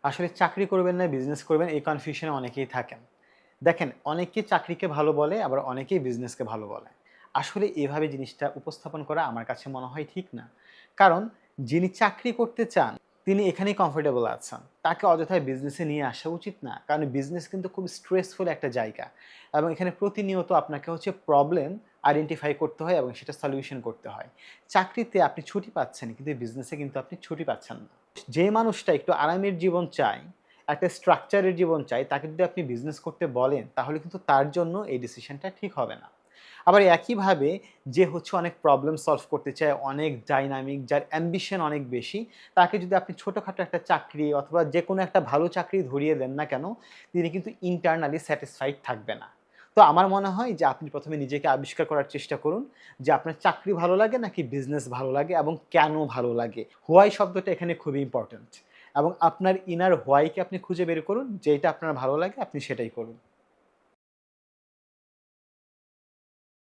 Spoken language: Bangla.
আসলে চাকরি করবেন না বিজনেস করবেন এই কনফিউশনে অনেকেই থাকেন। দেখেন অনেকে চাকরিকে ভালো বলে আবার অনেকেই বিজনেসকে ভালো বলে। আসলে এভাবে জিনিসটা উপস্থাপন করা আমার কাছে মনে হয় ঠিক না। কারণ যিনি চাকরি করতে চান তিনি এখানেই কমফোর্টেবল আছেন। তাকে অযথায় বিজনেসে নিয়ে আসা উচিত না। কারণ বিজনেস কিন্তু খুব স্ট্রেসফুল একটা জায়গা এবং এখানে প্রতিনিয়ত আপনাকে হচ্ছে প্রবলেম আইডেন্টিফাই করতে হয় এবং সেটা সলিউশন করতে হয়। চাকরিতে আপনি ছুটি পাচ্ছেন কিন্তু বিজনেসে কিন্তু আপনি ছুটি পাচ্ছেন না। যে মানুষটা একটু আরামের জীবন চায়, একটা স্ট্রাকচারের জীবন চায়, তাকে যদি আপনি বিজনেস করতে বলেন, তাহলে কিন্তু তার জন্য এই ডিসিশনটা ঠিক হবে না। আবার একইভাবে যে হচ্ছে অনেক প্রবলেম সলভ করতে চায়, অনেক ডাইনামিক, যার অ্যাম্বিশন অনেক বেশি, তাকে যদি আপনি ছোটখাটো একটা চাকরি অথবা যেকোনো একটা ভালো চাকরি ধরিয়ে দেন না কেন, তিনি কিন্তু ইন্টারনালি স্যাটিসফাইড থাকবে না। তো আমার মনে হয় যে আপনি ১ম এ নিজেকে আবিষ্কার করার চেষ্টা করুন যে আপনার চাকরি ভালো লাগে নাকি বিজনেস ভালো লাগে এবং কেন ভালো লাগে? হোয়াই শব্দটা এখানে খুবই ইম্পোর্টেন্ট এবং আপনার ইনার হোয়াই কে আপনি খুঁজে বের করুন, যেটা আপনার ভালো লাগে আপনি সেটাই করুন।